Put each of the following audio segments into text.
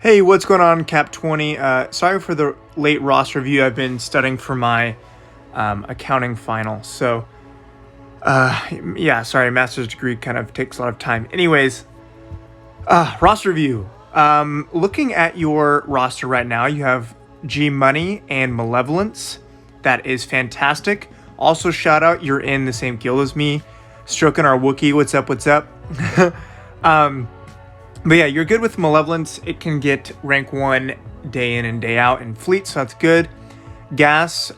Hey, what's going on, Cap20? Sorry for the late roster review. I've been studying for my accounting final. So, yeah, sorry, master's degree kind of takes a lot of time. Anyways, roster review. Looking at your roster right now, you have G Money and Malevolence. That is fantastic. Also, shout out, you're in the same guild as me. Stroking our Wookiee. What's up? What's up? But yeah, you're good with Malevolence. It can get rank 1 day in and day out in fleet, so that's good. Gas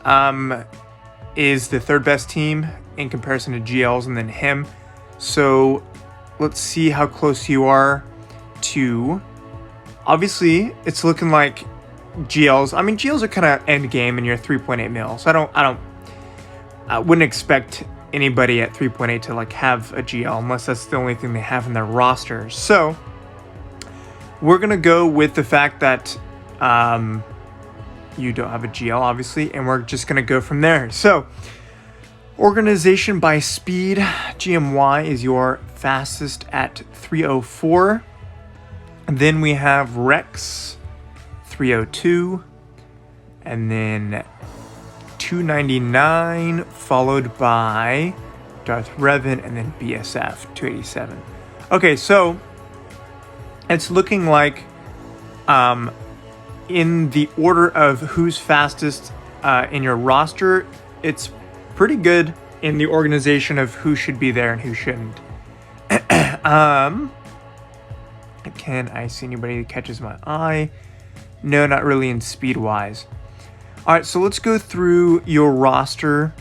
is the third best team in comparison to GLs and then him. So let's see how close you are to... Obviously, it's looking like GLs. I mean, GLs are kind of end game and you're 3.8 mil. So I wouldn't expect anybody at 3.8 to like have a GL unless that's the only thing they have in their roster. So we're going to go with the fact that you don't have a GL, obviously, and we're just going to go from there. So, organization by speed, GMY is your fastest at 304. And then we have Rex, 302. And then 299, followed by Darth Revan, and then BSF, 287. Okay, so it's looking like in the order of who's fastest in your roster, it's pretty good in the organization of who should be there and who shouldn't. Can I see anybody that catches my eye? No, not really in speed-wise. All right, so let's go through your roster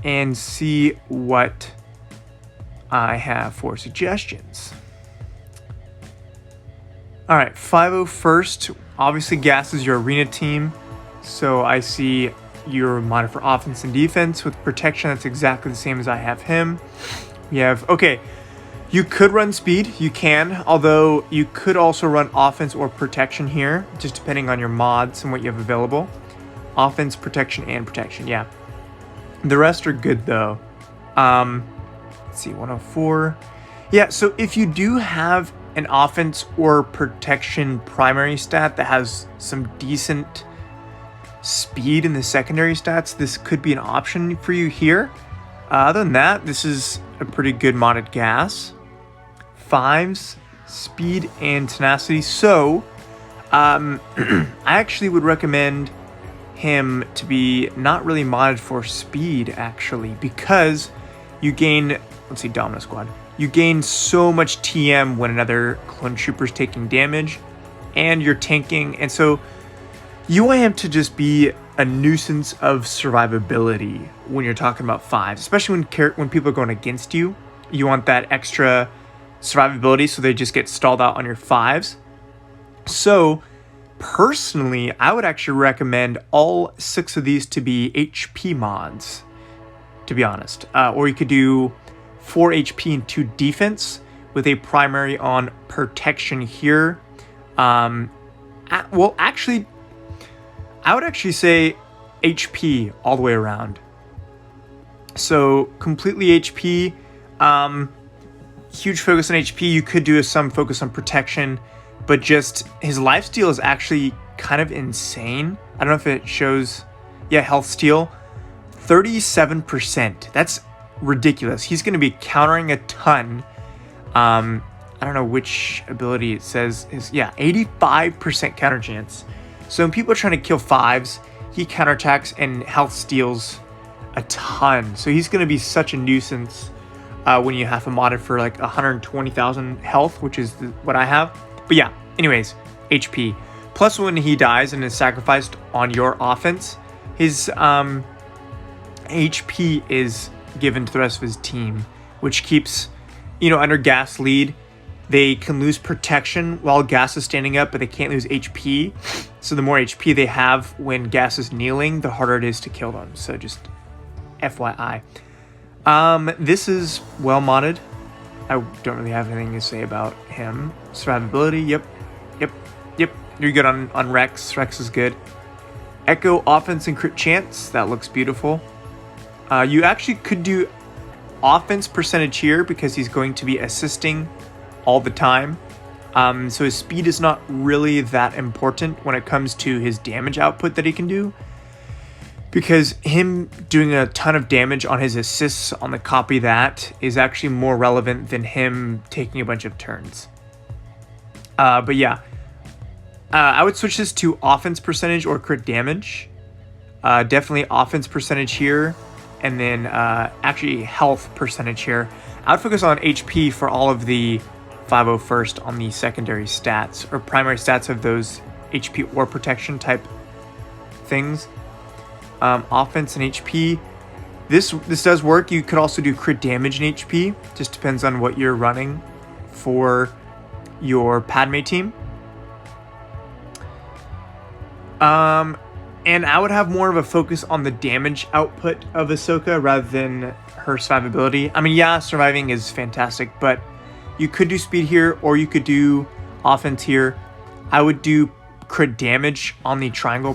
and see what I have for suggestions. All right, 501st. Obviously, Gas is your arena team. So I see your monitor for offense and defense. With protection, that's exactly the same as I have him. We have, okay, you could run speed. You can, although you could also run offense or protection here, just depending on your mods and what you have available. Offense, protection, and protection, yeah. The rest are good, though. Let's see, 104. Yeah, so if you do have an offense or protection primary stat that has some decent speed in the secondary stats, this could be an option for you here. Other than that, this is a pretty good modded Gas. 5s, speed, and tenacity. So, I actually would recommend him to be not really modded for speed, actually, because you gain, let's see, Dominus Squad. You gain so much TM when another clone trooper's taking damage, and you're tanking, and so you want him to just be a nuisance of survivability when you're talking about 5s, especially when people are going against you. You want that extra survivability so they just get stalled out on your 5s. So, personally, I would actually recommend all 6 of these to be HP mods, to be honest. Or you could do 4 HP and 2 defense with a primary on protection here. Well, actually, I would actually say HP all the way around. So completely HP, huge focus on HP. You could do some focus on protection, but just his lifesteal is actually kind of insane. I don't know if it shows, yeah, health steal, 37%. That's ridiculous. He's going to be countering a ton. I don't know which ability it says is, yeah, 85% counter chance. So when people are trying to kill 5s, he counterattacks and health steals a ton. So he's going to be such a nuisance when you have him modded for like 120,000 health, which is what I have. But yeah, anyways, HP. Plus when he dies and is sacrificed on your offense, his HP is given to the rest of his team, which keeps, under Gas lead, they can lose protection while Gas is standing up, but they can't lose HP. So the more HP they have when Gas is kneeling, the harder it is to kill them. So just FYI. This is well modded. I don't really have anything to say about him. Survivability, yep. You're good on Rex. Rex is good. Echo offense and crit chance. That looks beautiful. You actually could do offense percentage here because he's going to be assisting all the time. So his speed is not really that important when it comes to his damage output that he can do, because him doing a ton of damage on his assists on the copy that is actually more relevant than him taking a bunch of turns. But yeah, I would switch this to offense percentage or crit damage. Definitely offense percentage here, and then actually health percentage here. I would focus on HP for all of the 501st on the secondary stats or primary stats of those HP or protection type things. Offense and HP. This does work. You could also do crit damage and HP. Just depends on what you're running for your Padme team. And I would have more of a focus on the damage output of Ahsoka rather than her survivability. I mean, yeah, surviving is fantastic, but you could do speed here, or you could do offense here. I would do crit damage on the triangle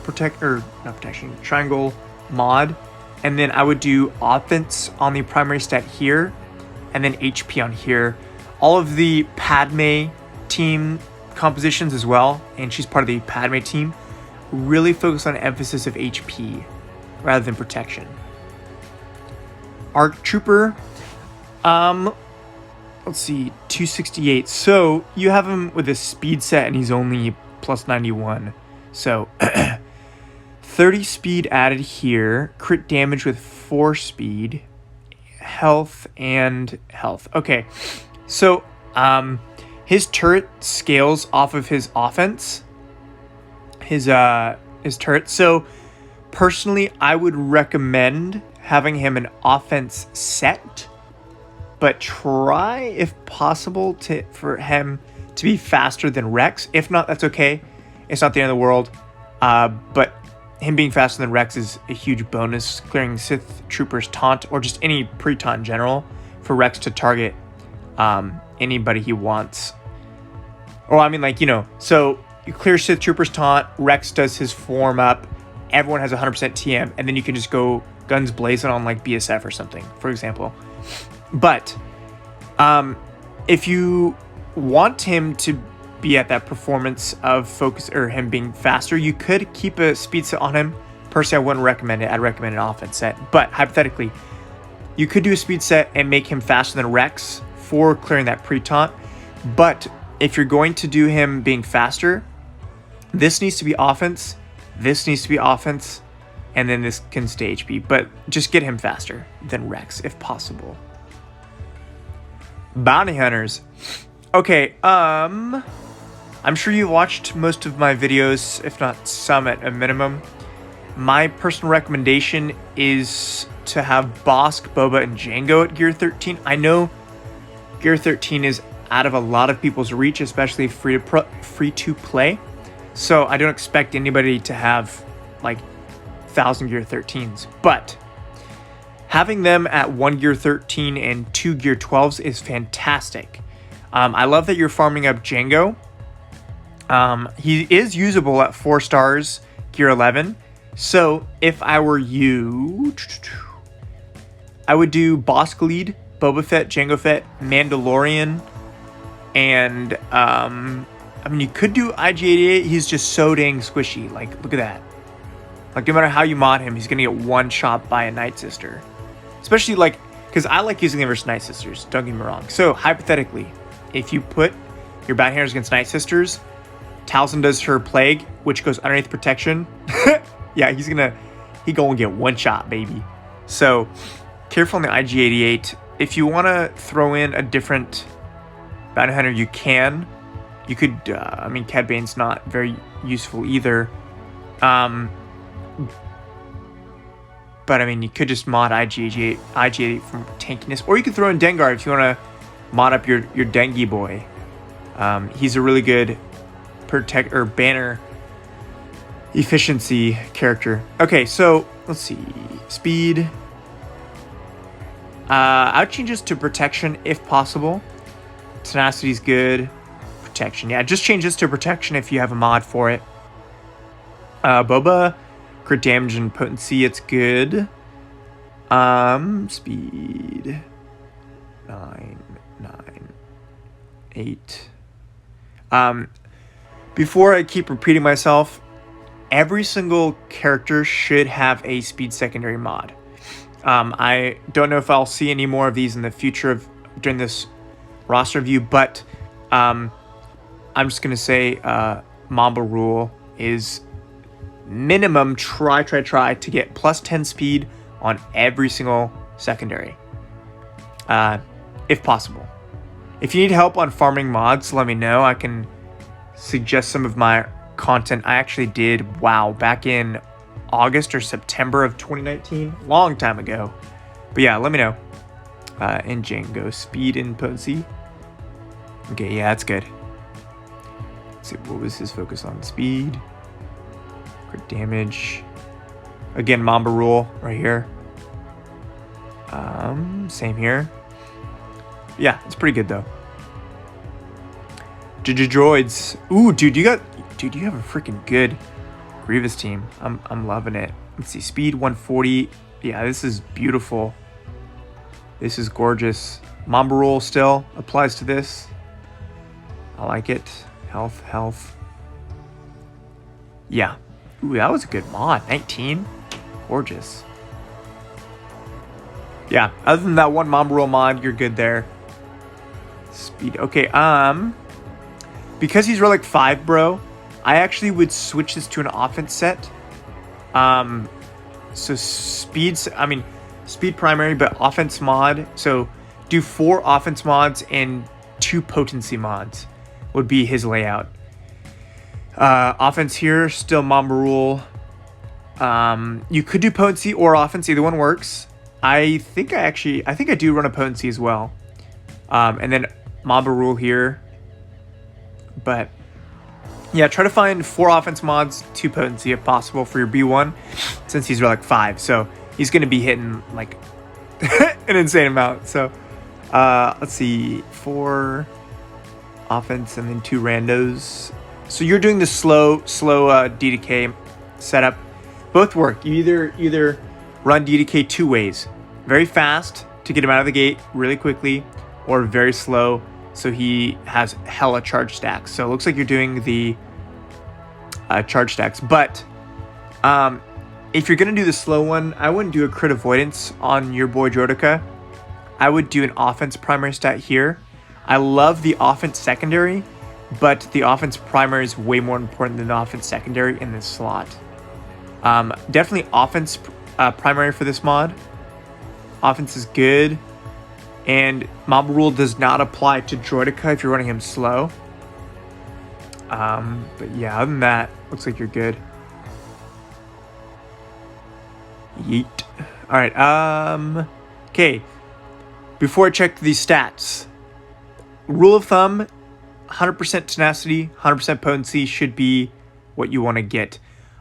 triangle mod, and then I would do offense on the primary stat here, and then HP on here. All of the Padme team compositions as well, and she's part of the Padme team, really focus on emphasis of HP rather than protection. Arc Trooper, let's see, 268. So you have him with a speed set and he's only plus 91. So 30 speed added here, crit damage with 4 speed, health and health. Okay, so his turret scales off of his offense, his turret. So personally, I would recommend having him an offense set, but try if possible for him to be faster than Rex. If not, that's okay. It's not the end of the world. But him being faster than Rex is a huge bonus, clearing Sith Troopers taunt or just any pre-taunt in general for Rex to target anybody he wants. Or I mean, like, you know, so you clear Sith Troopers taunt, Rex does his form up, everyone has 100% TM, and then you can just go guns blazing on like BSF or something, for example. But if you want him to be at that performance of focus or him being faster, you could keep a speed set on him. Personally, I wouldn't recommend it. I'd recommend an offense set. But hypothetically, you could do a speed set and make him faster than Rex for clearing that pre-taunt. But if you're going to do him being faster, this needs to be offense, this needs to be offense, and then this can stay HP. But just get him faster than Rex if possible. Bounty Hunters. Okay, I'm sure you watched most of my videos, if not some at a minimum. My personal recommendation is to have Bosk, Boba, and Jango at Gear 13. I know Gear 13 is out of a lot of people's reach, especially free to play. So I don't expect anybody to have like 1,000 Gear 13s, but having them at 1 Gear 13 and 2 Gear 12s is fantastic. I love that you're farming up Jango. He is usable at 4 stars, Gear 11. So if I were you, I would do Bosk lead, Boba Fett, Jango Fett, Mandalorian, and I mean, you could do IG-88. He's just so dang squishy. Like, look at that. Like, no matter how you mod him, he's gonna get one shot by a Night Sister. Especially like, because I like using him versus Night Sisters. Don't get me wrong. So hypothetically, if you put your Bounty Hunters against Night Sisters, Talzin does her plague, which goes underneath protection. Yeah, he gonna get one shot, baby. So careful on the IG-88. If you want to throw in a different Bounty Hunter, you can. You could, I mean, Cad Bane's not very useful either. But I mean, you could just mod IG-88 from tankiness, or you could throw in Dengar if you want to mod up your Dengi boy. He's a really good banner efficiency character. Okay, so let's see, speed. I would change this to protection if possible. Tenacity's good. Protection, yeah, just change this to protection if you have a mod for it. Boba, crit damage and potency, it's good. Speed 9, 8. Before I keep repeating myself, every single character should have a speed secondary mod. I don't know if I'll see any more of these in the future during this roster review, but I'm just going to say Mamba Rule is minimum try to get plus 10 speed on every single secondary, if possible. If you need help on farming mods, let me know. I can suggest some of my content I actually did, back in August or September of 2019, long time ago. But yeah, let me know. In Django, speed and potency. Okay, yeah, that's good. Let's see, what was his focus on? Speed, crit damage. Again, Mamba Rule right here. Same here. Yeah, it's pretty good though. Droids. Ooh, dude, you have a freaking good Grievous team. I'm loving it. Let's see, speed 140. Yeah, this is beautiful. This is gorgeous. Mamba Rule still applies to this. I like it. Health. Yeah. Ooh, that was a good mod. 19. Gorgeous. Yeah, other than that one Mamba Rule mod, you're good there. Speed. Okay, because he's relic 5, bro, I actually would switch this to an offense set. So speed primary, but offense mod. So do 4 offense mods and 2 potency mods would be his layout. Offense here, still Mamba Rule. You could do potency or offense, either one works. I think I do run a potency as well. And then Mamba Rule here. But yeah, try to find 4 offense mods, 2 potency if possible for your B1, since he's relic 5. So he's going to be hitting like an insane amount. So let's see, 4 offense and then 2 randos. So you're doing the slow DDK setup. Both work. You either run DDK 2 ways. Very fast to get him out of the gate really quickly, or very slow so he has hella charge stacks. So it looks like you're doing the charge stacks. But if you're going to do the slow one, I wouldn't do a crit avoidance on your boy Droidica. I would do an offense primary stat here. I love the offense secondary, but the offense primary is way more important than the offense secondary in this slot. Definitely offense primary for this mod. Offense is good. And Mamba Rule does not apply to Droidica if you're running him slow. But yeah, other than that, looks like you're good. Yeet. Alright, okay. Before I check these stats, rule of thumb, 100% tenacity, 100% potency should be what you want to get.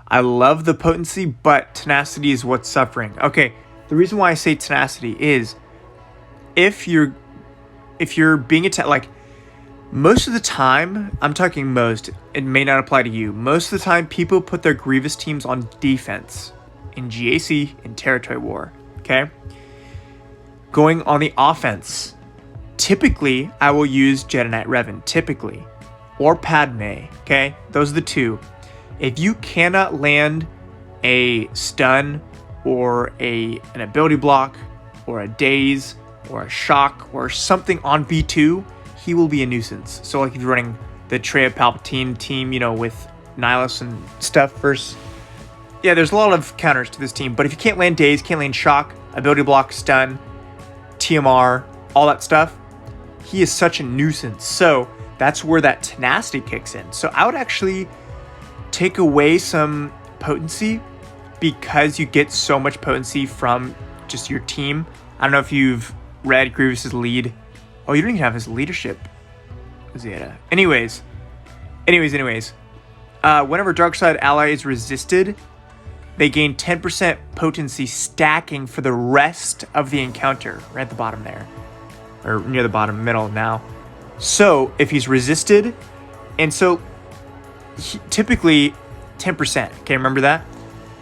I love the potency, but tenacity is what's suffering. Okay, the reason why I say tenacity is if you're being attacked, like most of the time, I'm talking most, it may not apply to you. Most of the time, people put their Grievous teams on defense in GAC and Territory War, okay? Going on the offense, typically, I will use Jedi Knight Revan, typically, or Padme, okay? Those are the 2. If you cannot land a stun or an ability block or a daze or a shock or something on B2, he will be a nuisance. So like if you're running the Traya Palpatine team, with Nihilus and stuff versus... Yeah, there's a lot of counters to this team, but if you can't land daze, can't land shock, ability block, stun, TMR, all that stuff, he is such a nuisance. So that's where that tenacity kicks in. So I would actually take away some potency because you get so much potency from just your team. I don't know if you've read Grievous's lead. Oh, you don't even have his leadership. Zeta. Anyways. Whenever dark side ally is resisted, they gain 10% potency stacking for the rest of the encounter. Right at the bottom there. Or near the bottom, middle now. So, if he's resisted, and so typically 10%. Okay, remember that?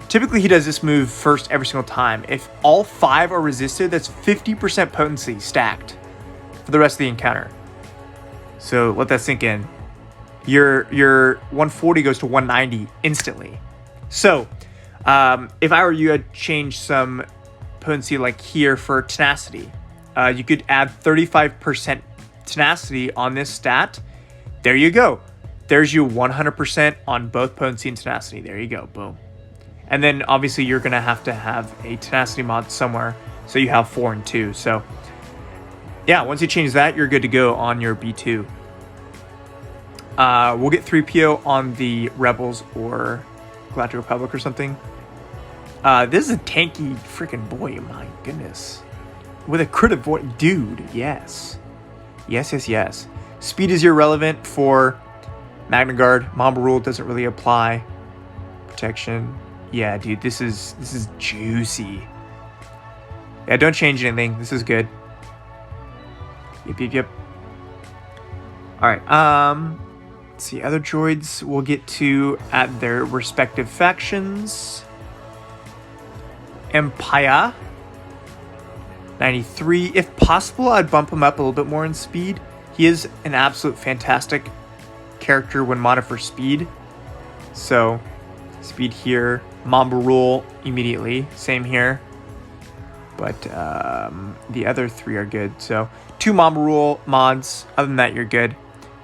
Typically, he does this move first every single time. If all 5 are resisted, that's 50% potency stacked for the rest of the encounter. So let that sink in. your 140 goes to 190 instantly. So if I were you, I'd change some potency like here for tenacity. You could add 35% tenacity on this stat. There you go. There's you 100% on both potency and tenacity. There you go. Boom. And then obviously you're going to have a tenacity mod somewhere. So you have 4 and 2. So yeah, once you change that, you're good to go on your B2. We'll get 3PO on the Rebels or Galactic Republic or something. This is a tanky freaking boy. My goodness. With a crit avoid. Dude, yes. Yes. Speed is irrelevant for Magna Guard. Mamba Rule doesn't really apply. Protection. Yeah, dude, this is juicy. Yeah, don't change anything. This is good. Yep. Alright, let's see. Other droids we'll get to at their respective factions. Empire. 93. If possible, I'd bump him up a little bit more in speed. He is an absolute fantastic character when modded for speed. So, speed here. Mamba Rule immediately. Same here. But the other 3 are good. So, 2 Mamba Rule mods. Other than that, you're good.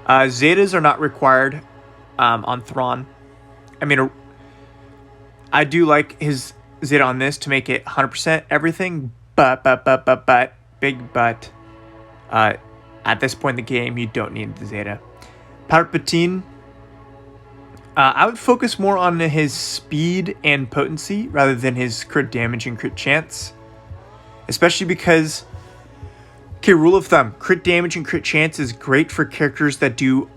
Zetas are not required on Thrawn. I mean, I do like his Zeta on this to make it 100% everything. But, big but, at this point in the game, you don't need the Zeta. Palpatine, I would focus more on his speed and potency rather than his crit damage and crit chance. Especially because, okay, rule of thumb, crit damage and crit chance is great for characters that do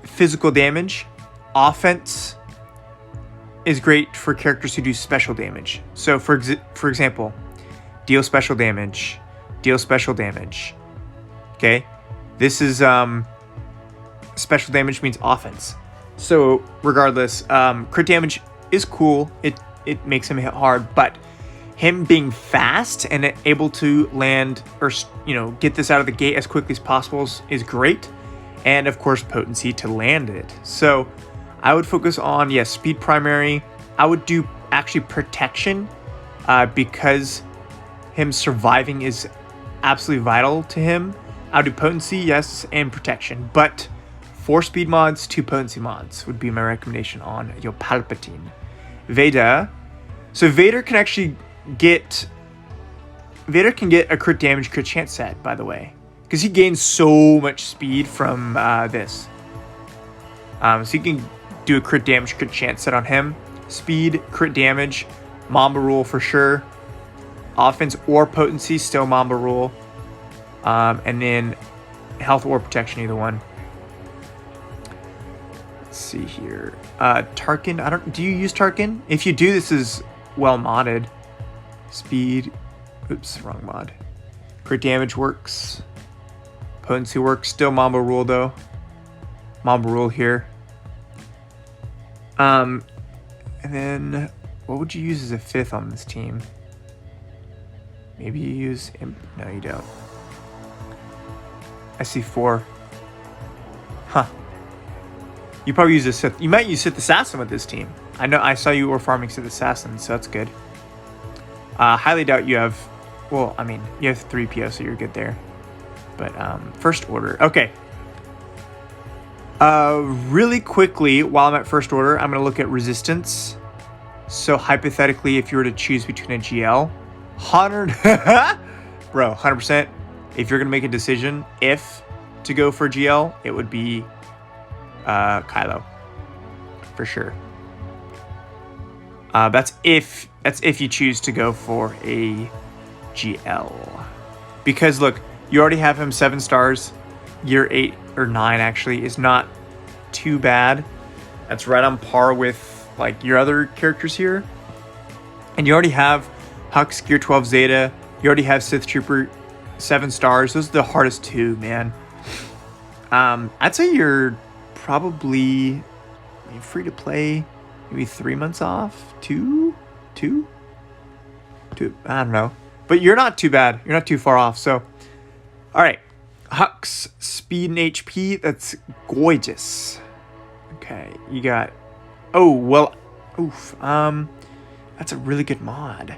physical damage. Offense is great for characters who do special damage. So, for example, deal special damage. Okay? This is special damage means offense. So regardless, crit damage is cool. It makes him hit hard, but him being fast and able to land or get this out of the gate as quickly as possible is great. And of course, potency to land it. So I would focus on speed primary. I would do actually protection because him surviving is absolutely vital to him. I'll do potency, yes, and protection. But 4 speed mods, 2 potency mods would be my recommendation on your Palpatine. Vader. So Vader can actually get a crit damage, crit chance set, by the way. Because he gains so much speed from this. So you can do a crit damage, crit chance set on him. Speed, crit damage, Mamba Rule for sure. Offense or potency, still Mamba Rule. And then health or protection, either one. Let's see here. Tarkin, do you use Tarkin? If you do, this is well modded. Speed, oops, wrong mod. Crit damage works. Potency works, still Mamba Rule though. Mamba Rule here. And then what would you use as a 5th on this team? Maybe you use Imp. No, you don't. I see 4. Huh. You probably use a Sith. You might use Sith Assassin with this team. I know. I saw you were farming Sith Assassin, so that's good. Highly doubt you have. Well, I mean, you have 3PO, so you're good there. But First Order. Okay. Really quickly, while I'm at First Order, I'm gonna look at Resistance. So hypothetically, if you were to choose between a GL, 100%. If you're gonna make a decision, if to go for GL, it would be Kylo, for sure. That's if you choose to go for a GL, because look, you already have him 7 stars. Year 8 or 9 actually is not too bad. That's right on par with like your other characters here, and you already have Hux Gear 12 Zeta. You already have Sith Trooper 7 stars. Those are the hardest 2, man. I'd say you're probably free to play maybe 3 months off, two, I don't know, but you're not too bad. You're not too far off. So, all right, Hux speed and HP. That's gorgeous. Okay, you got... Oh, well... Oof. That's a really good mod.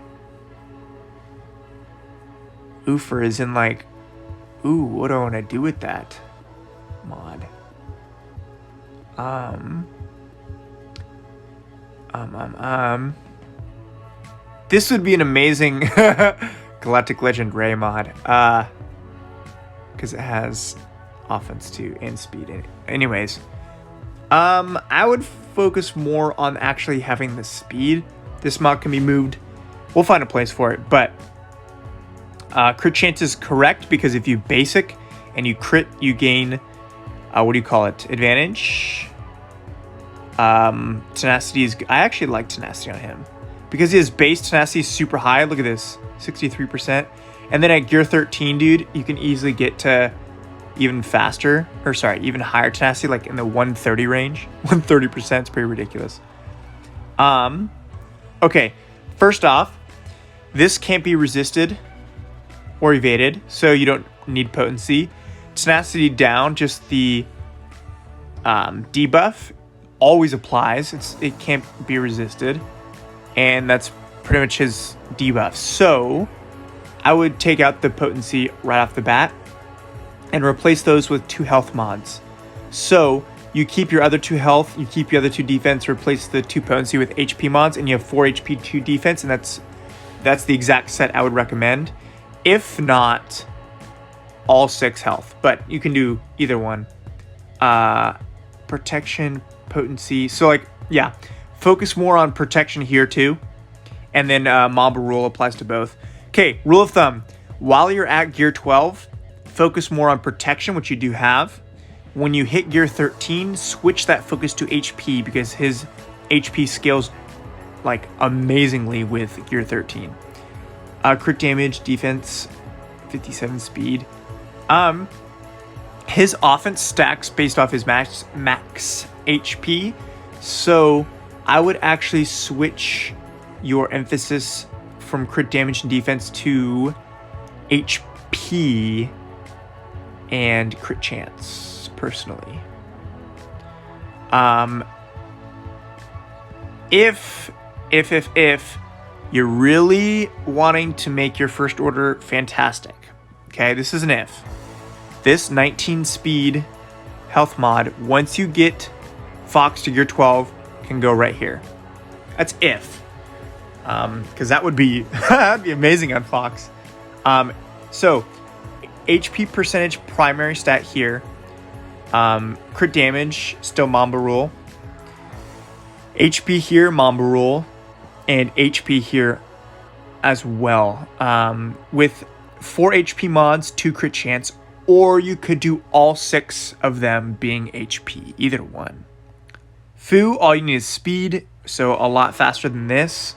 Oofer is in like... Ooh, what do I want to do with that mod? This would be an amazing Galactic Legend Ray mod. Because it has offense too and speed in it. Anyways, I would focus more on actually having the speed. This mod can be moved. We'll find a place for it, but crit chance is correct because if you basic and you crit, you gain what do you call it? Advantage. Tenacity is... I actually like tenacity on him because his base tenacity is super high. Look at this, 63%. And then at gear 13, dude, you can easily get to even faster, or sorry, even higher tenacity, like in the 130 range. 130% is pretty ridiculous. Okay, first off, this can't be resisted or evaded, so you don't need potency. Tenacity down, just the debuff always applies. It can't be resisted, and that's pretty much his debuff. So I would take out the potency right off the bat and replace those with 2 health mods. So you keep your other 2 health, you keep your other 2 defense, replace the 2 potency with HP mods, and you have 4 HP, 2 defense, and that's the exact set I would recommend. If not, all 6 health, but you can do either one. Protection, potency. So like, yeah, focus more on protection here too. And then Mamba rule applies to both. Okay, rule of thumb. While you're at gear 12, focus more on protection, which you do have. When you hit gear 13, switch that focus to HP because his HP scales like amazingly with gear 13. Crit damage, defense, 57 speed. His offense stacks based off his max HP. So I would actually switch your emphasis from crit damage and defense to HP and crit chance, personally. If you're really wanting to make your first order fantastic, okay, this is an if. This 19 speed health mod, once you get Fox to gear 12, can go right here. That's if. Because that would be, that'd be amazing on Fox. So, HP percentage primary stat here. Crit damage, still Mamba rule. HP here, Mamba rule. And HP here as well. With 4 HP mods, 2 crit chance. Or you could do all 6 of them being HP. Either one. Fu, all you need is speed. So a lot faster than this.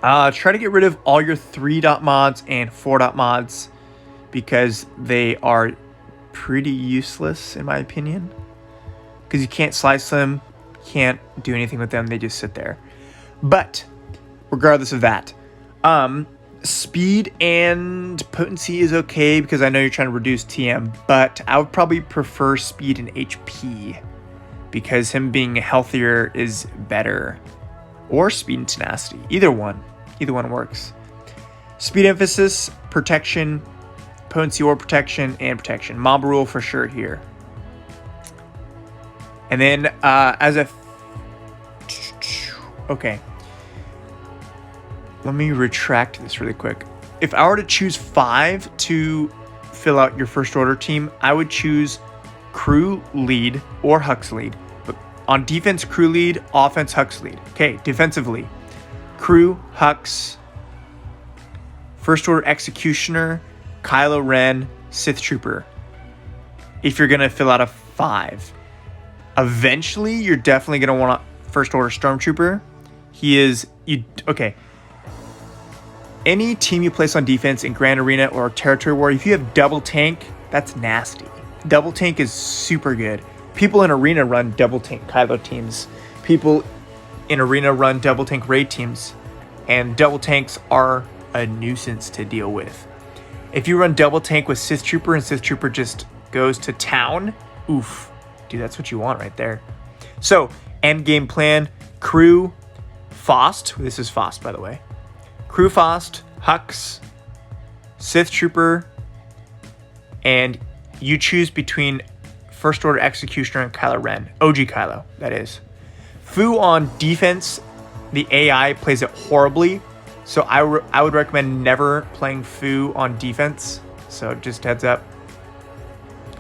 Try to get rid of all your 3 dot mods and 4 dot mods. Because they are pretty useless in my opinion. Because you can't slice them. Can't do anything with them. They just sit there. But regardless of that. Speed and potency is okay because I know you're trying to reduce TM, but I would probably prefer speed and HP because him being healthier is better. Or speed and tenacity. Either one works. Speed emphasis, protection, potency or protection, and protection. Mamba rule for sure here. And then as a... Okay. Let me retract this really quick. If I were to choose 5 to fill out your first order team, I would choose crew lead or Hux lead. But on defense, crew lead, offense, Hux lead. Okay, defensively, crew, Hux, first order executioner, Kylo Ren, Sith Trooper. If you're gonna fill out a 5, eventually you're definitely gonna want a first order Stormtrooper. He is okay. Any team you place on defense in Grand Arena or Territory War, if you have double tank, that's nasty. Double tank is super good. People in Arena run double tank Kylo teams. People in Arena run double tank raid teams. And double tanks are a nuisance to deal with. If you run double tank with Sith Trooper and Sith Trooper just goes to town, oof, Dude, that's what you want right there. So, end game plan, Crew, Faust. This is Faust, by the way. Crew, Faust, Hux, Sith Trooper, and you choose between First Order Executioner and Kylo Ren. OG Kylo, that is. Fu on defense, the AI plays it horribly, so I would recommend never playing Fu on defense. So just heads up,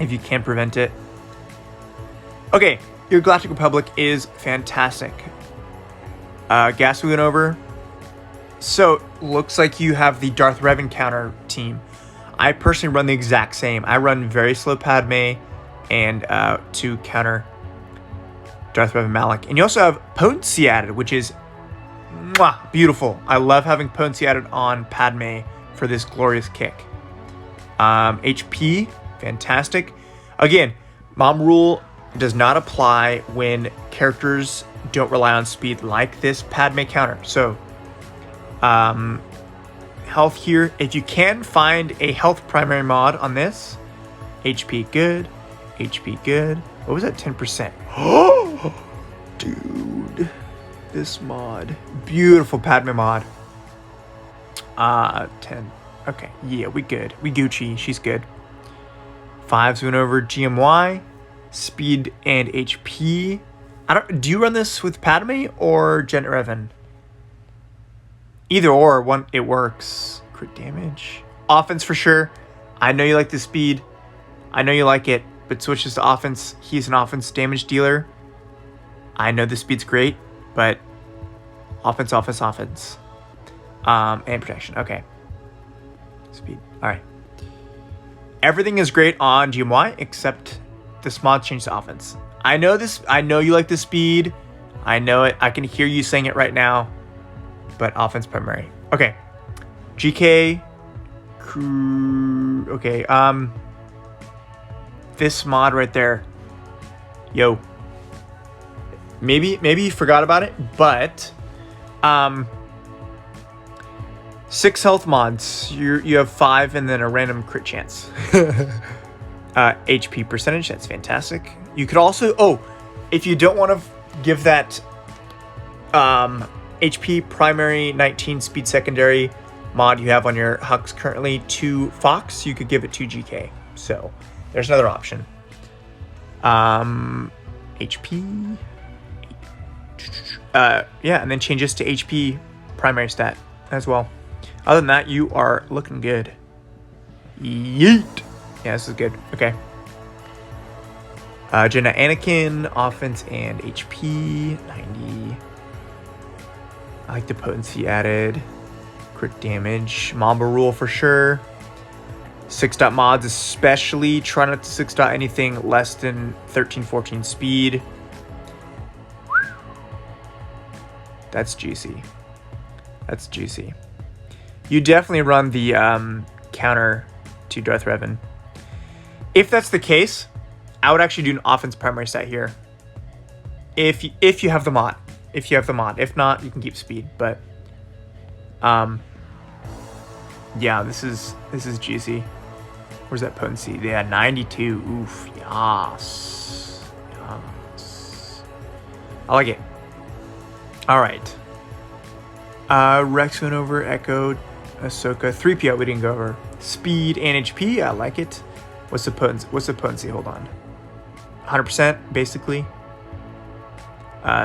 if you can prevent it. Okay, your Galactic Republic is fantastic. Gas we went over. So looks like you have the Darth Revan counter team. I personally run the exact same. I run very slow Padme and to counter Darth Revan Malak. And you also have potency added, which is beautiful. I love having potency added on Padme for this glorious kick. HP, fantastic. Again, Mom Rule does not apply when characters don't rely on speed like this Padme counter. So, health here. If you can find a health primary mod on this, HP good, HP good. What was that? 10%. Oh, dude, this mod, beautiful Padme mod. 10. Okay, yeah, we good. We Gucci. She's good. 5s went over GMY, speed and HP. Do you run this with Padme or Gen Revan? Either or, one, it works. Crit damage. Offense for sure. I know you like the speed. I know you like it, but switches to offense. He's an offense damage dealer. I know the speed's great, but offense, offense, offense. And protection. Okay. Speed. All right. Everything is great on GMY except this mod changed to offense. I know this. I know you like the speed. I know it. I can hear you saying it right now. But offense primary. Okay. GK. Crew. Okay. This mod right there. Yo. Maybe you forgot about it, but 6 health mods. You have 5 and then a random crit chance. HP percentage. That's fantastic. You could also, if you don't want to give that HP primary 19 speed secondary mod you have on your Hux currently to Fox, you could give it to GK. So there's another option. HP. Yeah, and then change this to HP primary stat as well. Other than that, you are looking good. Yeet. Yeah, this is good. Okay. Jenna Anakin, offense and HP, 90. I like the potency added. Crit damage. Mamba rule for sure. 6-dot mods especially. Try not to 6-dot anything less than 13, 14 speed. That's juicy. That's juicy. You definitely run the counter to Darth Revan. If that's the case, I would actually do an offense primary stat here. If you have the mod. If you have the mod. If not, you can keep speed. But yeah, this is juicy. Where's that potency? Yeah, 92. Oof. Yes. Yes. I like it. All right. Rex went over. Echo. Ahsoka. 3PO we didn't go over. Speed and HP. I like it. What's the potency? Hold on. 100% basically.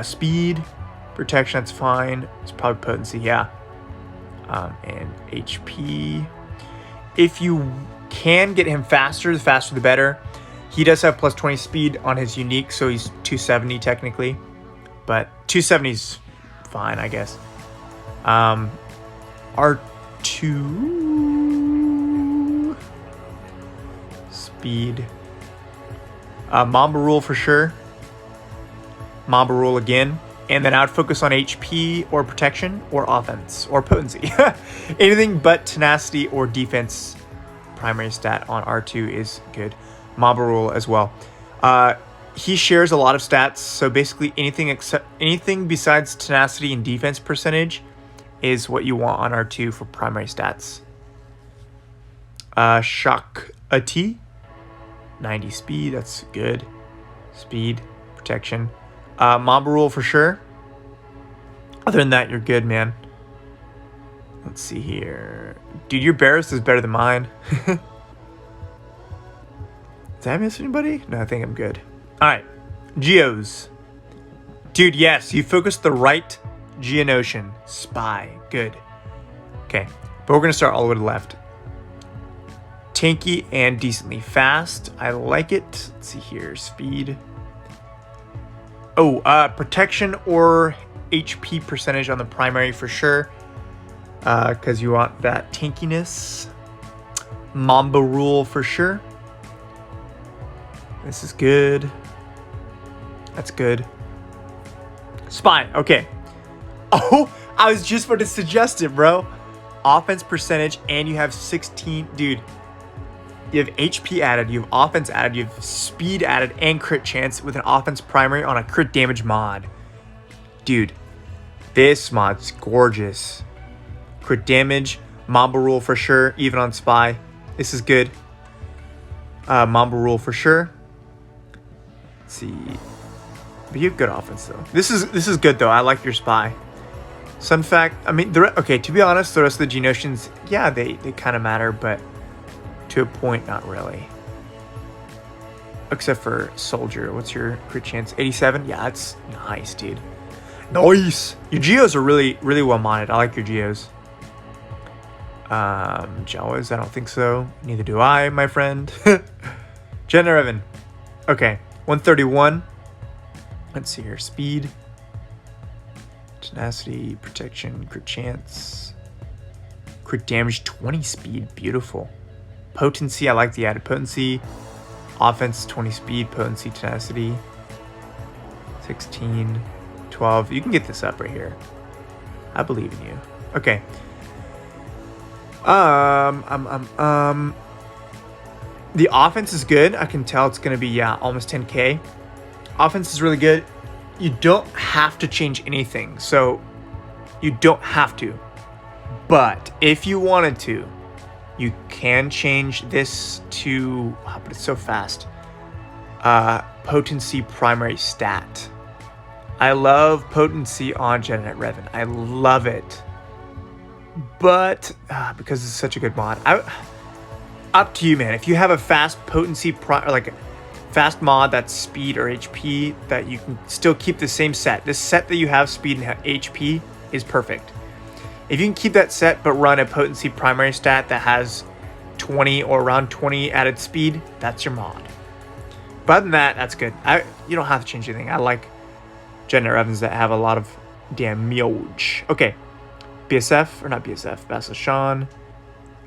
Speed. Protection, that's fine. It's probably potency, yeah. And HP. If you can get him faster, the faster the better. He does have plus 20 speed on his unique, so he's 270 technically. But 270's fine, I guess. R2 speed. Mamba rule for sure. Mamba rule again. And then I would focus on HP or protection or offense or potency. Anything but tenacity or defense primary stat on R2 is good. Mamba rule as well. He shares a lot of stats, so basically anything besides tenacity and defense percentage is what you want on R2 for primary stats. Shock a T, 90 speed, that's good. speed, protection. Mamba rule for sure. Other than that, you're good, man. Let's see here. Dude, your Barris is better than mine. Did I miss anybody? No, I think I'm good. All right. Geos. Dude, yes, you focused the right Geonosian. Spy. Good. Okay. But we're going to start all the way to the left. Tanky and decently fast. I like it. Let's see here. Speed. Oh, protection or HP percentage on the primary for sure. Because you want that tankiness. Mamba rule for sure. This is good. That's good. Spy. Okay. Oh, I was just about to suggest it, bro. Offense percentage, and you have 16. Dude, you have HP added, you have offense added, you have speed added, and crit chance with an offense primary on a crit damage mod. Dude, this mod's gorgeous. Crit damage, Mamba rule for sure, even on Spy. This is good. Mamba rule for sure. Let's see. But you have good offense though. This is good though. I like your Spy. Sun fact, I mean, okay, to be honest, the rest of the Geonosians, yeah, they kind of matter, but to a point, not really. Except for Soldier. What's your crit chance? 87? Yeah, that's nice, dude. Nice! Your Geos are really, really well modded. I like your Geos. Jawas, I don't think so. Neither do I, my friend. Jenna Evan. Okay, 131. Let's see here. Speed. Tenacity, protection, crit chance. Crit damage, 20 speed. Beautiful. Potency, I like the added potency. Offense, 20 speed, potency, tenacity. 16, 12. You can get this up right here. I believe in you. Okay. The offense is good. I can tell it's gonna be, yeah, almost 10k. Offense is really good. You don't have to change anything, so you don't have to. But if you wanted to, you can change this to, oh, but it's so fast. Potency primary stat. I love potency on Genet Revan. I love it. But because it's such a good mod, up to you, man. If you have a fast potency or like a fast mod that's speed or HP, that you can still keep the same set. This set that you have, speed and HP, is perfect. If you can keep that set but run a potency primary stat that has 20 or around 20 added speed, that's your mod. But other than that, that's good. You don't have to change anything. I like Genet Evans that have a lot of damage. Okay. BSF, or not BSF, Basil Sean.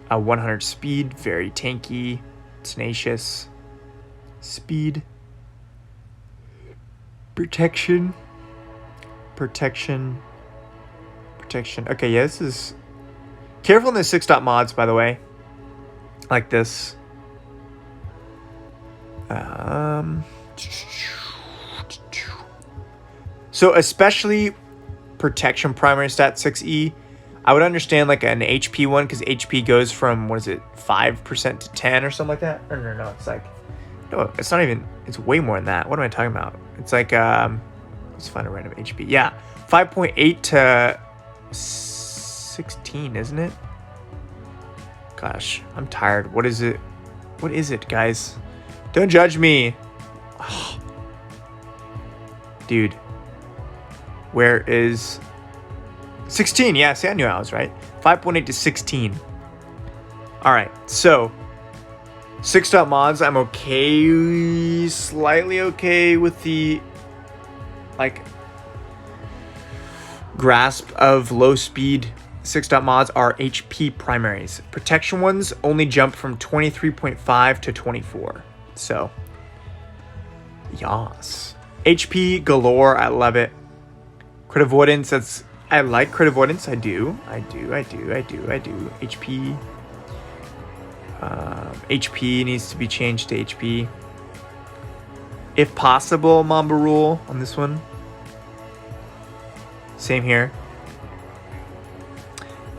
100 speed, very tanky, tenacious. Speed. Protection. Protection. Okay, yeah, this is... Careful in the 6-dot mods, by the way. Like this. So, especially protection primary stat 6E, I would understand like an HP one, because HP goes from, what is it, 5% to 10 or something like that? Or no, it's like... No, it's not even... It's way more than that. What am I talking about? It's like... let's find a random HP. Yeah, 5.8 to 16, isn't it? Gosh, I'm tired. What is it? What is it, guys? Don't judge me. Oh. Dude. Where is... 16, yeah, see, I knew I was right. 5.8 to 16. Alright, so... 6-dot mods, I'm okay... Slightly okay with the... Like... grasp of low speed 6-dot mods are HP primaries. Protection ones only jump from 23.5 to 24. So, yas. HP galore, I love it. Crit avoidance, that's... I like crit avoidance, I do. HP. HP needs to be changed to HP. If possible, Mamba rule on this one. Same here.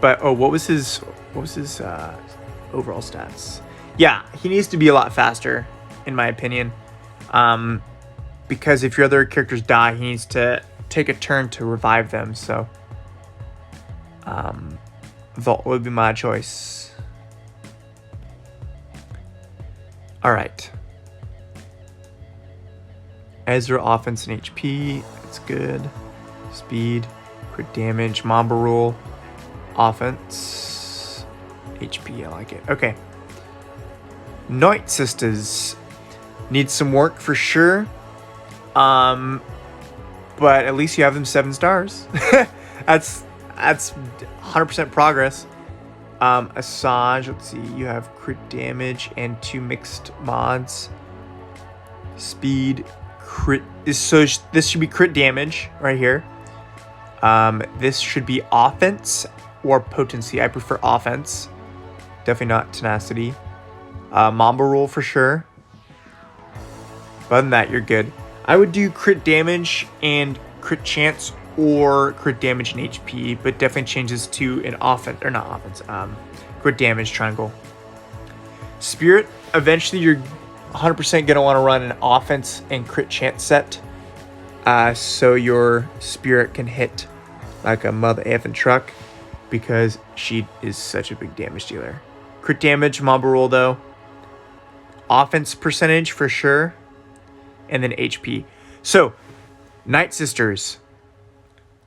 But oh, what was his overall stats? Yeah, he needs to be a lot faster, in my opinion. because if your other characters die, he needs to take a turn to revive them. So Vault would be my choice. All right. Ezra offense and HP. That's good. Speed, crit damage, Mamba rule, offense, HP. I like it. Okay. Night Sisters need some work for sure. But at least you have them 7 stars. That's 100% progress. Asajj, let's see, you have crit damage and 2 mixed mods. Speed, crit is so this should be crit damage right here. This should be offense or potency. I prefer offense. Definitely not tenacity. Mamba roll for sure. But other than that, you're good. I would do crit damage and crit chance or crit damage and HP, but definitely changes to an offense, or not offense, crit damage triangle. Spirit, eventually you're 100% going to want to run an offense and crit chance set. So your spirit can hit like a mother effing truck because she is such a big damage dealer. Crit damage, Mamba roll though. Offense percentage for sure. And then HP. So, Night Sisters.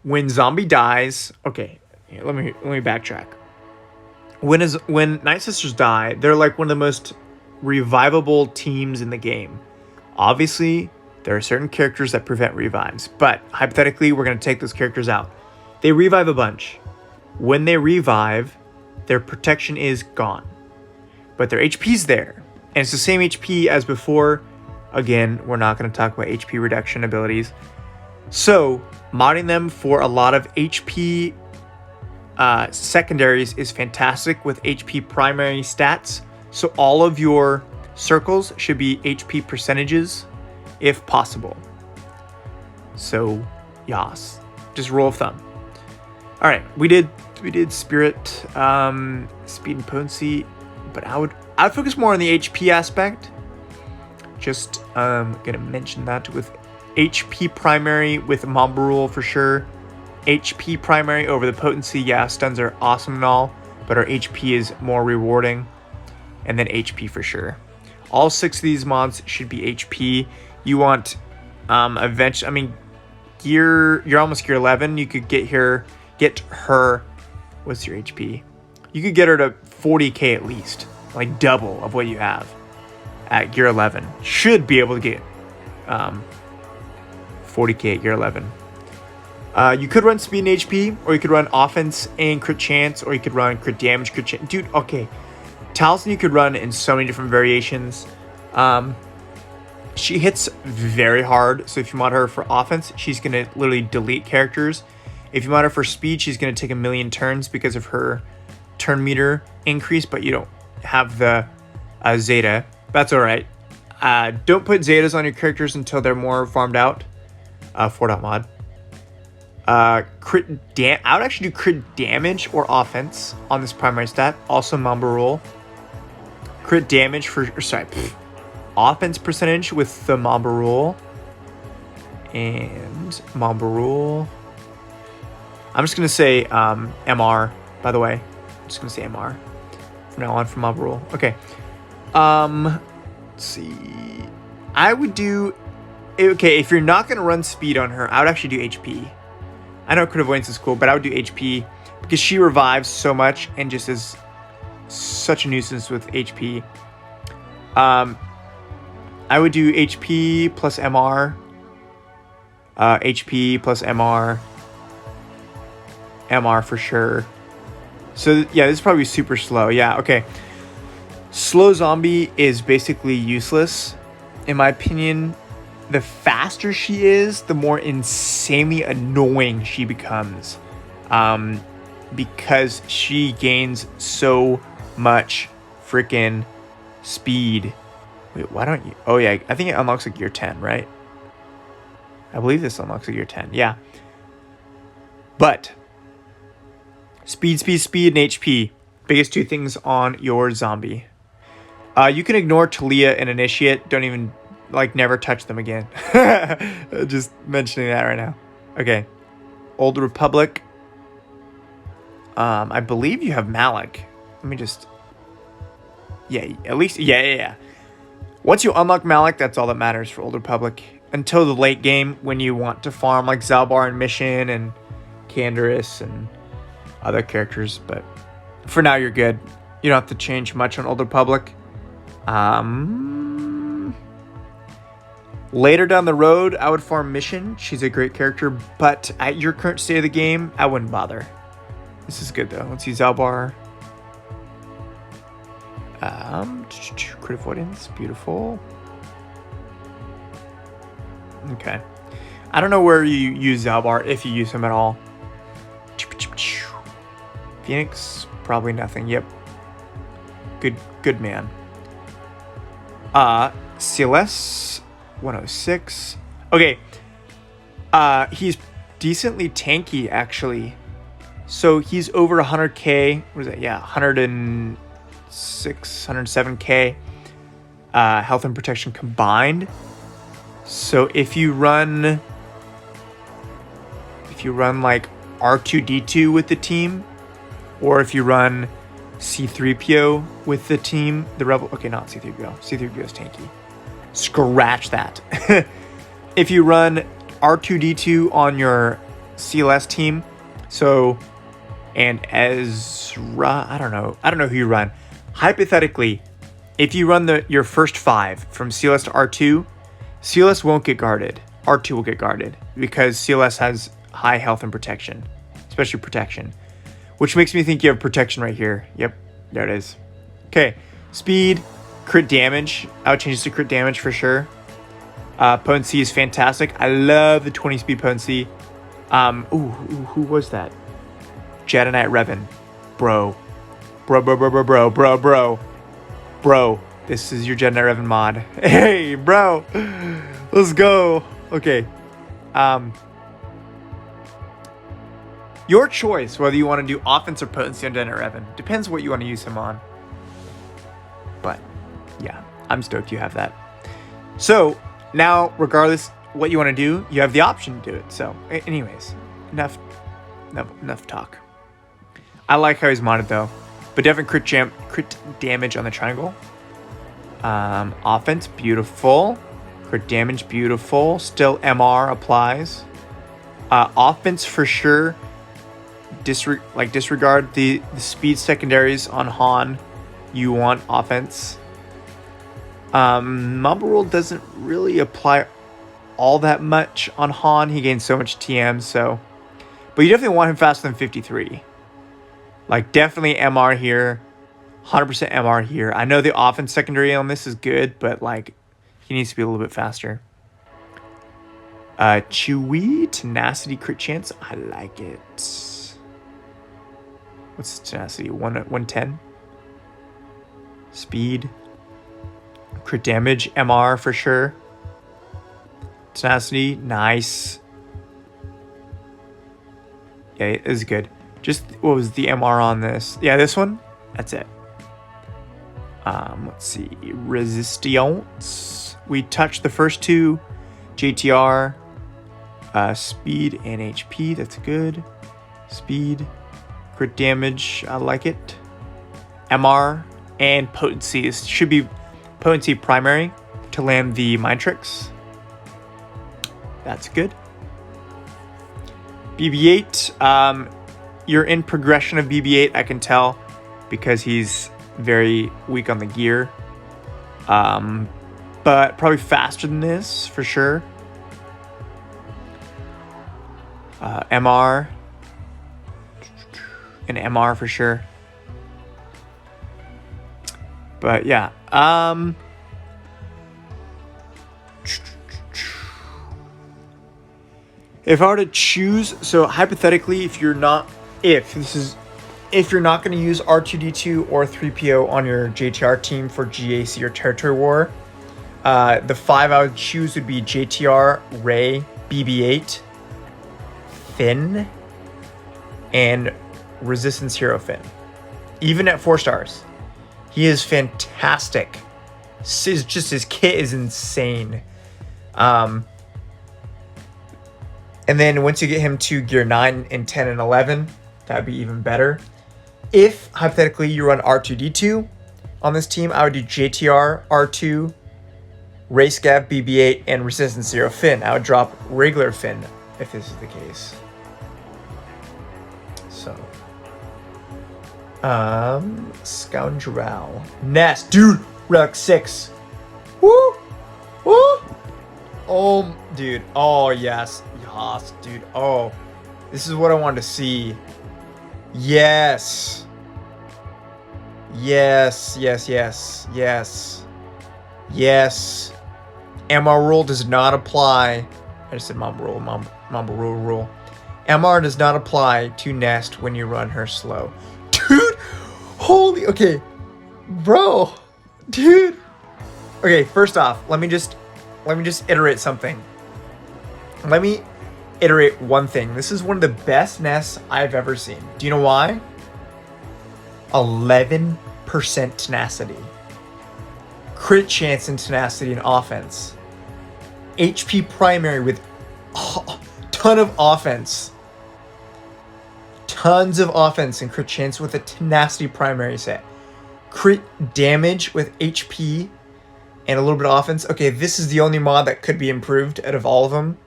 When zombie dies, okay, here, let me backtrack. When Night Sisters die, they're like one of the most revivable teams in the game. Obviously, there are certain characters that prevent revives, but hypothetically, we're going to take those characters out. They revive a bunch. When they revive, their protection is gone, but their HP's there, and it's the same HP as before. Again, we're not going to talk about HP reduction abilities. So, modding them for a lot of HP secondaries is fantastic with HP primary stats. So all of your circles should be HP percentages if possible. So, yas. Just rule of thumb. All right, we did spirit, speed and potency, but I would focus more on the HP aspect. Just gonna mention that with HP primary with Mamba rule for sure. HP primary over the potency. Yeah, stuns are awesome and all, but our HP is more rewarding. And then HP for sure. All 6 of these mods should be HP. You want eventually, I mean, you're almost gear 11. You could get her. What's your HP? You could get her to 40k at least, like double of what you have at gear 11. Should be able to get 40k at gear 11. You could run speed and HP, or you could run offense and crit chance, or you could run crit damage, crit chance. Dude, okay. Taliesin you could run in so many different variations. She hits very hard, so if you mod her for offense, she's going to literally delete characters. If you mod her for speed, she's going to take 1,000,000 turns because of her turn meter increase, but you don't have the Zeta. That's alright. Don't put Zetas on your characters until they're more farmed out. 4.mod. I would actually do crit damage or offense on this primary stat. Also Mamba roll. Crit damage offense percentage with the Mamba roll. And Mamba roll. I'm just going to say MR, by the way. I'm just going to say MR from now on for Mamba roll. Okay. Let's see. I would do... Okay, if you're not going to run speed on her, I would actually do HP. I know crit avoidance is cool, but I would do HP because she revives so much and just is such a nuisance with HP. I would do HP plus MR. HP plus MR. MR for sure. So yeah, this is probably super slow. Yeah, okay. Slow zombie is basically useless, in my opinion. The faster she is, the more insanely annoying she becomes. Because she gains so much freaking speed. Wait, why don't you? Oh yeah, I think it unlocks like gear 10, right? I believe this unlocks like gear 10. Yeah. But speed, and HP. Biggest 2 things on your zombie. You can ignore Talia and Initiate. Don't even like never touch them again. Just mentioning that right now. Okay. Old Republic. I believe you have Malik. Let me just... Yeah, at least... Yeah. Once you unlock Malik, that's all that matters for Old Republic. Until the late game, when you want to farm like Zalbar and Mission and Canderous and other characters. But for now, you're good. You don't have to change much on Old Republic. Later down the road, I would farm Mission. She's a great character, but at your current state of the game, I wouldn't bother. This is good though. Let's use Zalbar. Crit avoidance, beautiful. Okay. I don't know where you use Zalbar, if you use him at all. Phoenix, probably nothing. Yep. Good man. CLS 106. Okay. He's decently tanky actually. So he's over 100k. What is that? Yeah, 106, 107k health and protection combined. So if you run like R2D2 with the team, or if you run C3PO with the team, the Rebel... Okay, not C3PO. C3PO is tanky. Scratch that. If you run R2D2 on your CLS team, so... And Ezra... I don't know who you run. Hypothetically, if you run your first 5 from CLS to R2, CLS won't get guarded. R2 will get guarded because CLS has high health and protection, especially protection, which makes me think you have protection right here. Yep, there it is. Okay, speed, crit damage. I would change this to crit damage for sure. Potency is fantastic. I love the 20 speed potency. Who was that? Jedi Knight Revan. Bro. This is your Jedi Knight Revan mod. Hey, bro. Let's go. Okay. Your choice whether you want to do offense or potency on Jedi Knight Revan. Depends what you want to use him on. But, yeah. I'm stoked you have that. So, now, regardless what you want to do, you have the option to do it. So, anyways. Enough talk. I like how he's modded, though. But definitely crit damage on the triangle. Offense, beautiful. Crit damage, beautiful. Still MR applies. Offense for sure. Disregard the speed secondaries on Han. You want offense. Mumble Rule doesn't really apply all that much on Han. He gains so much TM, so... But you definitely want him faster than 53. Like, definitely MR here. 100% MR here. I know the offense secondary on this is good, but, like, he needs to be a little bit faster. Chewy, tenacity, crit chance. I like it. What's tenacity? 110? Speed. Crit damage. MR for sure. Tenacity. Nice. Yeah, it is good. Just, what was the MR on this? Yeah, this one? That's it. Let's see. Resistance. We touched the first 2. JTR. Speed and HP. That's good. Speed. Crit damage. I like it. MR. And potency. This should be potency primary to land the mind tricks. That's good. BB-8. You're in progression of BB-8, I can tell, because he's very weak on the gear. But probably faster than this, for sure. MR. And MR for sure. But yeah. If I were to choose, so hypothetically, if you're not going to use R2D2 or 3PO on your JTR team for GAC or Territory War, the 5 I would choose would be JTR, Rey, BB-8, Finn, and Resistance Hero Finn. Even at 4 stars, he is fantastic his kit is insane. And then once you get him to gear 9 and 10 and 11, that'd be even better. If hypothetically you run R2D2 on this team, I would do JTR, R2, Race Gap, BB-8, and Resistance 0 Finn. I would drop regular Finn if this is the case. So, Scoundrel. Nest, dude, Relic 6. Woo! Woo! Oh, dude. Oh, yes. Yes, dude. Oh, this is what I wanted to see. Yes. Yes, yes, yes, yes. Yes. MR rule does not apply. I just said Mamba rule. MR does not apply to Nest when you run her slow. Dude, holy, okay. Bro, dude. Okay, first off, let me just iterate something. Let me iterate one thing. This is one of the best Nests I've ever seen. Do you know why? 11% tenacity. Crit chance and tenacity in offense. HP primary with a ton of offense. Tons of offense and crit chance with a tenacity primary set. Crit damage with HP and a little bit of offense. Okay, this is the only mod that could be improved out of all of them.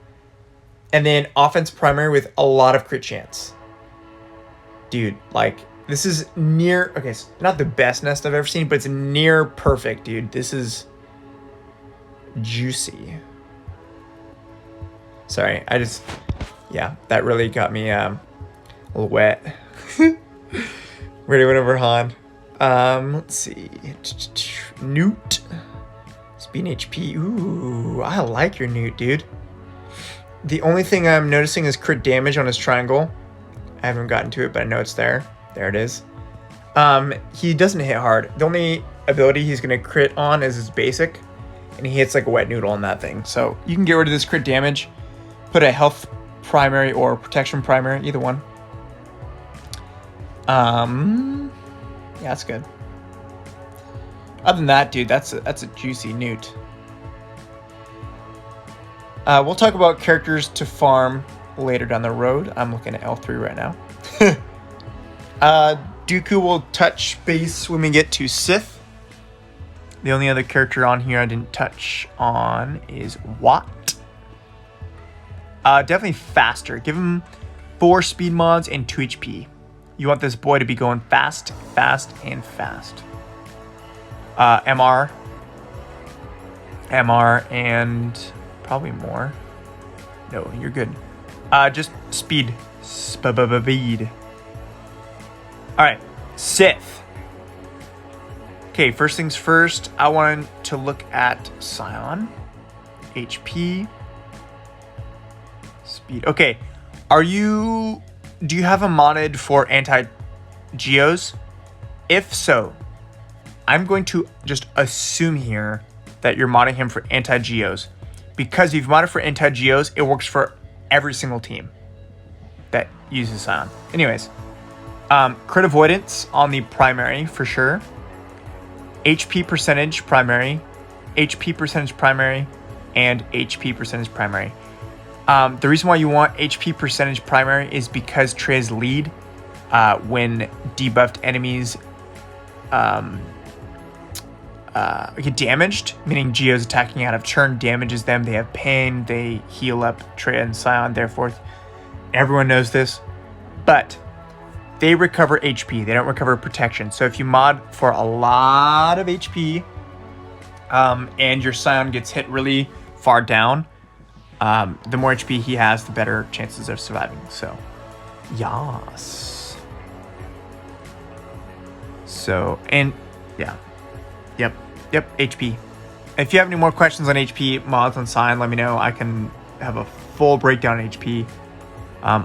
And then offense primary with a lot of crit chance. Dude, like, this is near... Okay, it's not the best Nest I've ever seen, but it's near perfect, dude. This is juicy. Sorry, I just... Yeah, that really got me a little wet. Ready whenever, Han. Let's see. Newt. Speed and HP. Ooh, I like your Newt, dude. The only thing I'm noticing is crit damage on his triangle. I haven't gotten to it, but I know it's there. There it is. He doesn't hit hard. The only ability he's going to crit on is his basic. And he hits like a wet noodle on that thing. So you can get rid of this crit damage. Put a health primary or protection primary. Either one. Yeah, that's good. Other than that, dude, that's a juicy Newt. We'll talk about characters to farm later down the road. I'm looking at L3 right now. Dooku will touch base when we get to Sith. The only other character on here I didn't touch on is Watt. Definitely faster. Give him 4 speed mods and 2 HP. You want this boy to be going fast, fast, and fast. MR, and probably more. No, you're good. Just speed. Speed. Alright, Sith. Okay, first things first, I wanted to look at Scion. HP. Speed. Okay, do you have a modded for anti-geos? If so, I'm going to just assume here that you're modding him for anti-geos. Because if you've modded for anti-geos, it works for every single team that uses Scion. Anyways, crit avoidance on the primary for sure. HP percentage primary, HP percentage primary, and HP percentage primary. The reason why you want HP percentage primary is because Trey's lead when debuffed enemies get damaged, meaning Geos attacking out of turn damages them. They have pain, they heal up Trey and Scion, therefore everyone knows this. But they recover HP, they don't recover protection. So if you mod for a lot of HP and your Scion gets hit really far down, the more HP he has, the better chances of surviving. So, yas. So, and yeah. Yep, HP. If you have any more questions on HP mods on Scion, let me know. I can have a full breakdown on HP.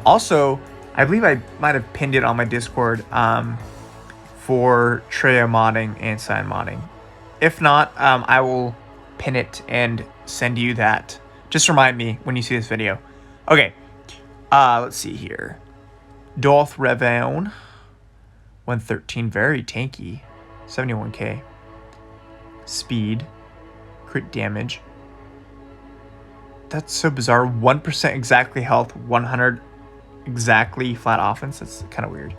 Also, I believe I might have pinned it on my Discord for Treya modding and Scion modding. If not, I will pin it and send you that. Just remind me when you see this video. Okay, let's see here. Darth Revan, 113, very tanky, 71k. Speed, crit damage. That's so bizarre. 1% exactly health, 100 exactly flat offense. That's kind of weird.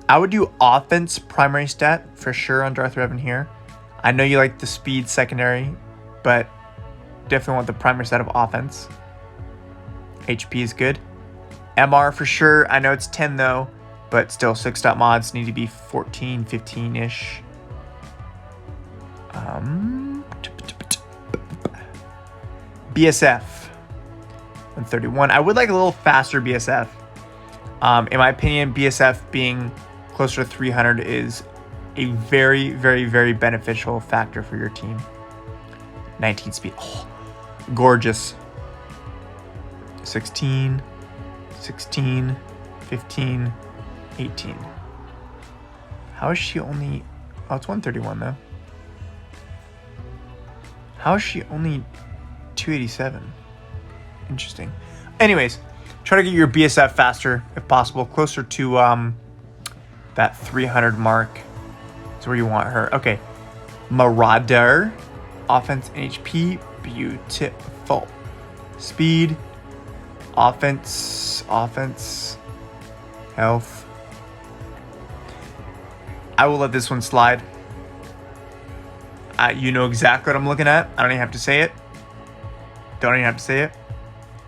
I would do offense primary stat for sure on Darth Revan here. I know you like the speed secondary, but definitely want the primary stat of offense. HP is good. MR for sure. I know it's 10 though, but still 6 mods need to be 14, 15-ish. BSF 131. I would like a little faster BSF. In my opinion, BSF being closer to 300 is a very, very, very beneficial factor for your team. 19 speed. Oh, gorgeous. 16, 16, 15, 18. How is she only... Oh, it's 131 though. How is she only 287? Interesting. Anyways, try to get your BSF faster if possible, closer to that 300 mark. That's where you want her. Okay, Marauder, offense and HP, beautiful. Speed, offense, health. I will let this one slide. You know exactly what I'm looking at. I don't even have to say it.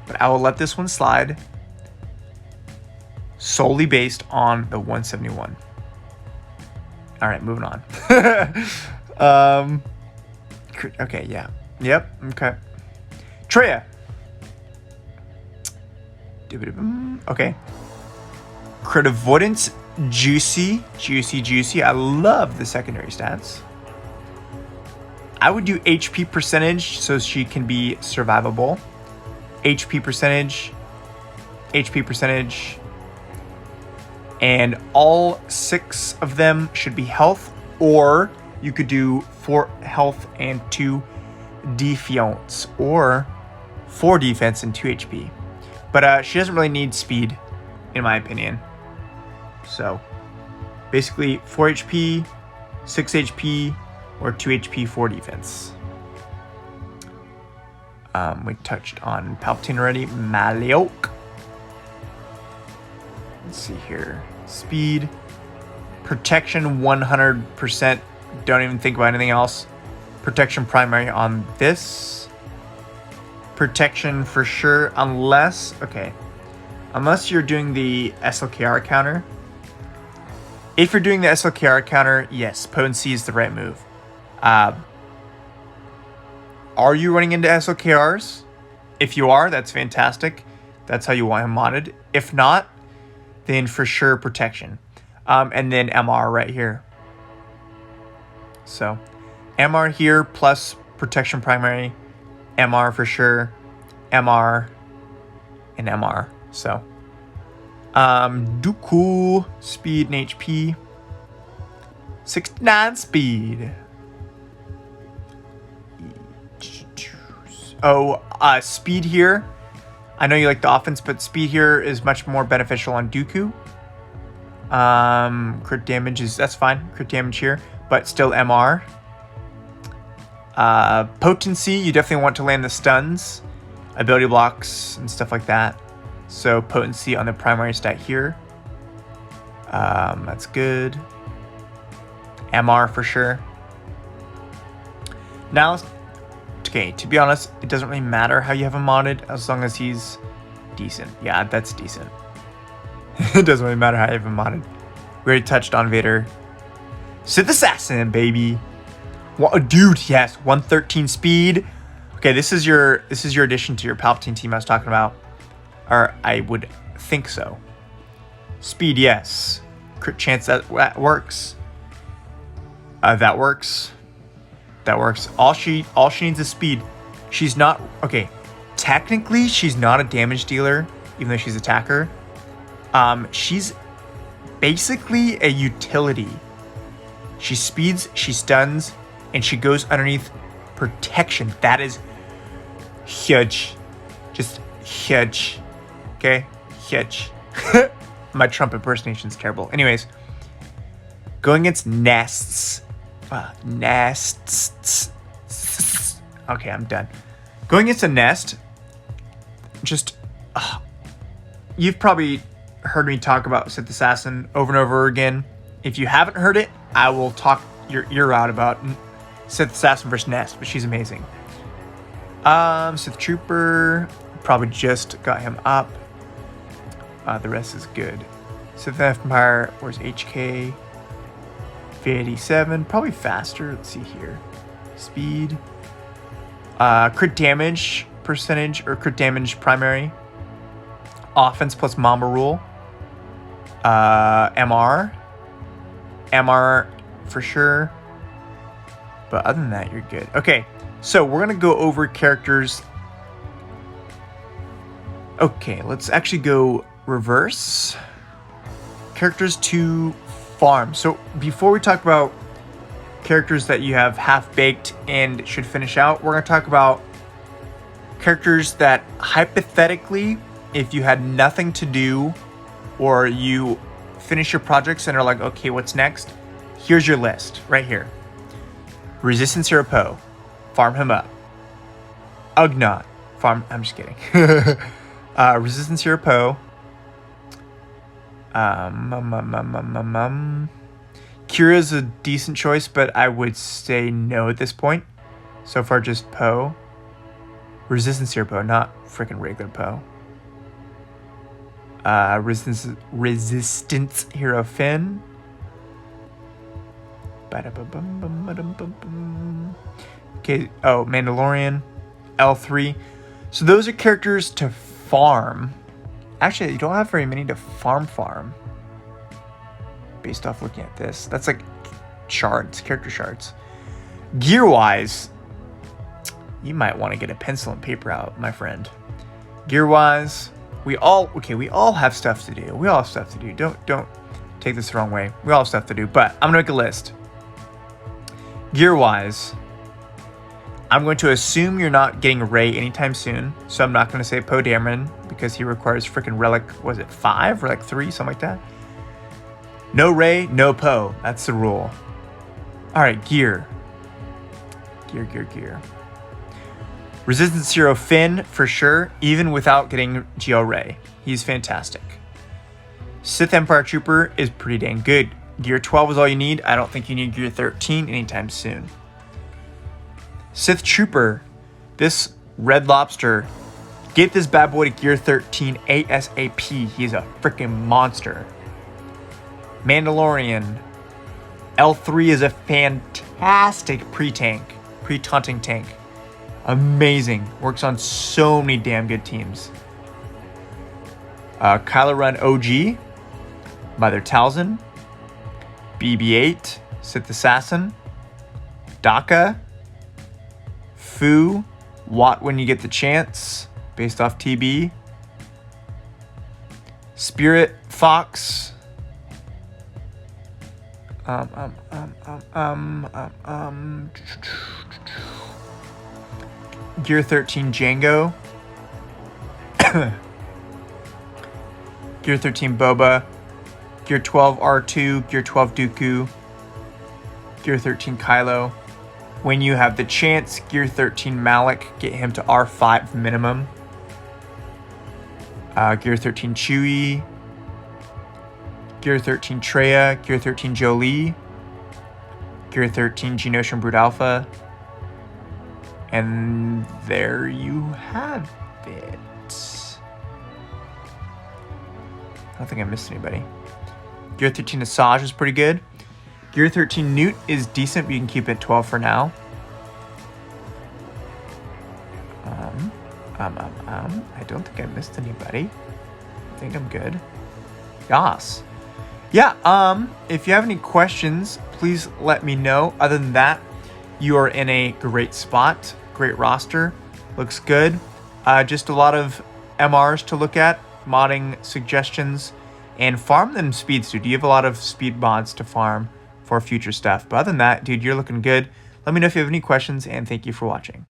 But I will let this one slide solely based on the 171. All right, moving on. Okay, yeah. Yep, okay. Treya. Okay. Crit avoidance, juicy. I love the secondary stats. I would do HP percentage so she can be survivable. HP percentage. And all 6 of them should be health, or you could do 4 health and 2 defense, or 4 defense and 2 HP. But she doesn't really need speed, in my opinion. So basically 4 HP, 6 HP, or 2 HP, 4 defense. We touched on Palpatine already. Malioc. Let's see here. Speed. Protection 100%. Don't even think about anything else. Protection primary on this. Protection for sure. Unless you're doing the SLKR counter. If you're doing the SLKR counter, yes, potency is the right move. Are you running into SLKRs? If you are, that's fantastic. That's how you want him modded. If not, then for sure protection. And then MR right here. So MR here plus protection primary. MR for sure. MR and MR. So Dooku, speed and HP. 69 speed. Speed here. I know you like the offense, but speed here is much more beneficial on Dooku. Crit damage that's fine. Crit damage here, but still MR. Potency, you definitely want to land the stuns, ability blocks, and stuff like that. So potency on the primary stat here. That's good. MR for sure. Now, okay, to be honest, it doesn't really matter how you have him modded as long as he's decent. Yeah, that's decent. It doesn't really matter how you have him modded. We already touched on Vader. Sith Assassin, baby. What, dude? Yes, 113 speed. Okay, this is your addition to your Palpatine team I was talking about, or I would think so. Speed, yes. Crit chance, that works. That works. All she needs is speed. She's not, okay, technically she's not a damage dealer, even though she's attacker. She's basically a utility. She speeds, she stuns, and she goes underneath protection. That is huge. Just huge. Okay? Huge. My Trump impersonation is terrible. Anyways, Going against nests. Nests. Okay, I'm done. Going against a nest. Just, you've probably heard me talk about Sith Assassin over and over again. If you haven't heard it, I will talk your ear out about Sith Assassin versus Nest, but she's amazing. Sith Trooper, probably just got him up. The rest is good. Sith Empire, where's HK? V87, probably faster. Let's see here. Speed. Crit damage percentage, or crit damage primary. Offense plus Mamba rule. MR for sure. But other than that, you're good. Okay, so we're going to go over characters. Okay, let's actually go reverse. Characters to farm. So before we talk about characters that you have half-baked and should finish out, we're going to talk about characters that hypothetically, if you had nothing to do or you finish your projects and are like, okay, what's next? Here's your list right here. Resistance Hero Poe, farm him up. Ugnaught, farm. I'm just kidding. Resistance Hero Poe. Kira's a decent choice, but I would say no at this point. So far, just Poe. Resistance Hero Poe, not freaking regular Poe. Resistance Hero Finn. Okay, oh, Mandalorian, L3. So those are characters to farm. Actually, you don't have very many to farm. Based off looking at this. That's like shards, character shards. Gear-wise, you might want to get a pencil and paper out, my friend. Gear-wise, we all have stuff to do. We all have stuff to do. Don't take this the wrong way. We all have stuff to do, but I'm gonna make a list. Gear-wise, I'm going to assume you're not getting Rey anytime soon, so I'm not going to say Poe Dameron because he requires freaking relic, was it 5 or like 3, something like that? No Rey, no Poe. That's the rule. All right, gear. Gear. Resistance Hero Finn for sure, even without getting GL Rey. He's fantastic. Sith Empire Trooper is pretty dang good. Gear 12 is all you need. I don't think you need Gear 13 anytime soon. Sith Trooper, this Red Lobster, get this bad boy to Gear 13 ASAP. He's a freaking monster. Mandalorian, L3 is a fantastic pre-taunting tank. Amazing. Works on so many damn good teams. Kylo Ren OG, Mother Talzin, BB-8, Sith Assassin, Daka, Fu, Watt when you get the chance, based off TB, Spirit Fox, Gear 13 Django, Gear 13 Boba, Gear 12 R2, Gear 12 Dooku, Gear 13 Kylo. When you have the chance, Gear 13 Malik, get him to R5 minimum. Gear 13 Chewie, Gear 13 Traya, Gear 13 Jolie, Gear 13 Geonosian Brood Alpha. And there you have it. I don't think I missed anybody. Gear 13 Asajj is pretty good. Gear 13 Newt is decent, but you can keep it 12 for now. I don't think I missed anybody. I think I'm good. Yas. Yeah, if you have any questions, please let me know. Other than that, you are in a great spot. Great roster. Looks good. Just a lot of MRs to look at, modding suggestions, and farm them speeds, dude. You have a lot of speed mods to farm for future stuff. But other than that, dude, you're looking good. Let me know if you have any questions, and thank you for watching.